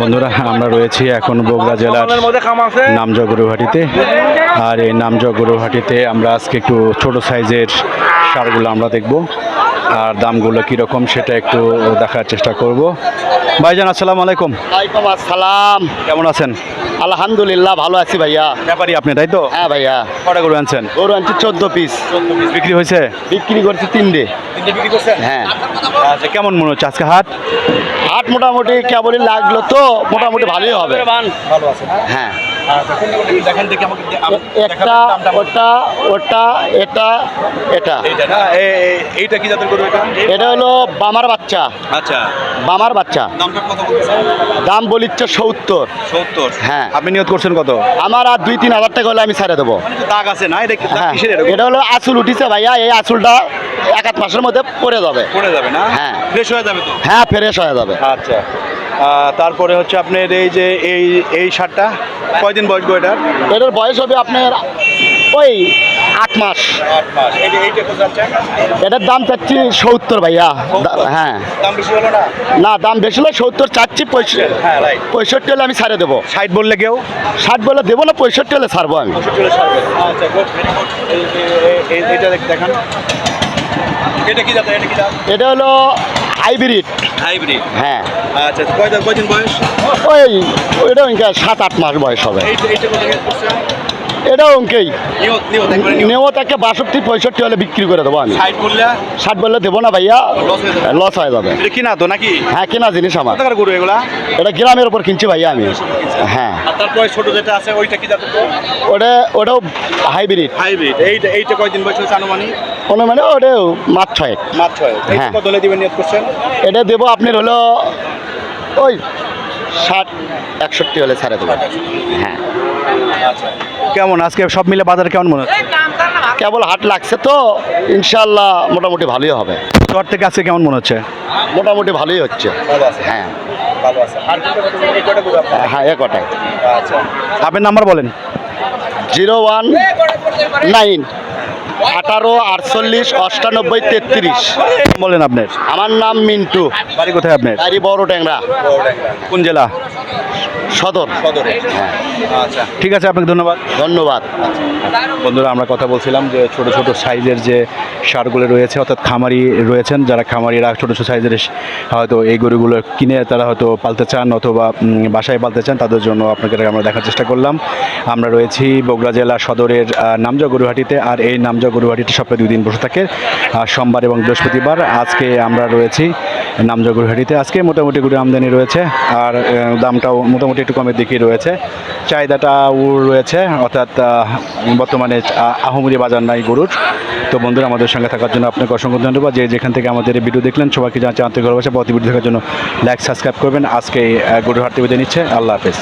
বন্ধুরা আমরা রয়েছি এখন বগুড়া জেলার নামজা গরুহাটিতে। আর এই নামজা গরুহাটিতে আমরা আজকে একটু ছোট সাইজের ষাঁড়গুলো আমরা দেখব, আর দামগুলো কীরকম সেটা একটু দেখার চেষ্টা করব। ভাইজান আসসালামু আলাইকুম। ওয়ালাইকুম আসসালাম। কেমন আছেন? আলহামদুলিল্লাহ ভালো আছি ভাইয়া। ব্যাপারী আপনি, তাই তো? হ্যাঁ ভাইয়া। কটা গরু আনছেন? গরু আনছি 14 পিস। বিক্রি হয়েছে? বিক্রি করছি 3 বিক্রি করছেন? হ্যাঁ। আচ্ছা, কেমন মনে হচ্ছে আজকে হাট? হাট মোটামুটি কেবলই লাগলো তো, মোটামুটি ভালোই হবে। ভালো আছে। হ্যাঁ, দেখেন দেখি আমাকে একটা ওটা ওটা এটা এটা এইটা না, এইটা কি জাতের গরু? এটা হলো বামার বাচ্চা। আচ্ছা, বামার বাচ্চা। দামটা কত বলছেন? দাম বলিচ্ছে 70। 70? হ্যাঁ। আপনি নিয়ত করছেন কত? আমার আর 2-3 হাজার টাকা হলে আমি ছেড়ে দেবো। দাগ আছে না? এটা হ্যাঁ, কিসের এরকম? এটা হলো আসুল উঠিছে ভাইয়া। এই আসুলটা 1-8 মাসের মধ্যে পড়ে যাবে। পড়ে যাবে না? হ্যাঁ। ফ্রেশ হয়ে যাবে তো? হ্যাঁ, ফ্রেশ হয়ে যাবে। আচ্ছা, তারপরে হচ্ছে আপনার এই যে এই সারটা কয়দিন বয়স গো এটার? এটার বয়স হবে আপনার ওই 8 মাস। 8 মাস। এইটা কত যাচ্ছে? এটার দাম চাচ্ছি 70 ভাইয়া। হ্যাঁ। দাম বেশি হলো না? না, দাম বেশি হলে 70 চাচ্ছি। হ্যাঁ, রাইট। 65 হলে আমি ছাড়ে দেবো। 60 বললে কেউ? 60 বলে দেবো না, 65 হলে ছাড়বো আমি। আচ্ছা, গুড, ভেরি গুড। এইটা দেখান। এটা কি জাত? এটা কি জাত? এটা হলো হাইব্রিড। হাইব্রিড? হ্যাঁ। আচ্ছা, কয়দিন বয়স? ওইটা অঙ্কে 7-8 মাস বয়স হবে। এইটা কত করছে? এটাও অঙ্কেই নিয়ত একবারে নিয়ত। নেওয়া তাকে 62-65 হলে বিক্রি করে দেবো আমি। 60 বললে? 60 বললে দেবো না ভাইয়া, লস হয়ে যাবে। লস হয়ে যাবে। এটা কিনা তো নাকি? হ্যাঁ, কেনা জিনিস আমার। কত টাকার গরু এগুলা? এটা গ্রামের উপর কিনছি ভাইয়া আমি। হ্যাঁ। আর তারপরে ছোট যেটা আছে ওইটা কি জাতের? ওটাও হাইব্রিড। হাইব্রিড। এইটা কয়দিন বয়স হয়েছে আনুমানিক? মানে ওটাও মাছ 6। মাছ 6। হ্যাঁ। কত হলে দিবেন নিয়ত করছেন? এটা দেবো আপনার হলো ওই 60-61 হলে ছাড়ে দেবো। হ্যাঁ। আচ্ছা, কেমন আজকে সব মিলে বাজারে কেমন মনে হচ্ছে? কেবল হাট লাগছে তো, ইনশাল্লাহ মোটামুটি ভালোই হবে। শহর থেকে আজকে কেমন মনে হচ্ছে? মোটামুটি ভালোই হচ্ছে। ভালো আছে। হ্যাঁ। ভালো আছে। আর এই কয়টা গরু আপনার? হ্যাঁ, এ কটাই। আচ্ছা, আপনার নাম্বার বলেন। 019 18 48 98 33। বলেন আপনার। আমার নাম মিন্টু। বাড়ি কোথায় আপনার? বাড়ি বড় ট্যাংরা, কোন জেলা? সদর। হ্যাঁ। আচ্ছা, ঠিক আছে, আপনাকে ধন্যবাদ। ধন্যবাদ। বন্ধুরা, আমরা কথা বলছিলাম যে ছোট ছোট সাইজের যে ষাঁড়গুলো রয়েছে, অর্থাৎ খামারি রয়েছেন, যারা খামারিরা ছোট ছোট সাইজের হয়তো এই গরুগুলো কিনে তারা হয়তো পালতে চান অথবা বাসায় পালতে চান, তাদের জন্য আপনাকে আমরা দেখার চেষ্টা করলাম। আমরা রয়েছি বগুড়া জেলা সদরের নামজা গরুহাটিতে। আর এই নামজা গরুহাটিতে সপ্তাহে 2 দিন বসে থাকে, সোমবার এবং বৃহস্পতিবার। আজকে আমরা রয়েছি নামজা গরুহাটিতে। আজকে মোটামুটি গরু আমদানি রয়েছে, আর দামটাও মোটামুটি একটু কমের দিকেই রয়েছে। চাহিদাটাও রয়েছে, অর্থাৎ বর্তমানে আহমদি বাজার নাই গরুর। তো বন্ধুরা, আমাদের সঙ্গে থাকার জন্য আপনাকে অসংখ্য ধন্যবাদ। যেখান থেকে আমাদের এই ভিডিও দেখলেন সবাইকে জানাচ্ছি আন্তরিক ভালোবাসা। পরবর্তী ভিডিও দেখার জন্য লাইক সাবস্ক্রাইব করবেন। আজকে গরুর হাট থেকে বিদায় নিচ্ছে। আল্লাহ হাফেজ।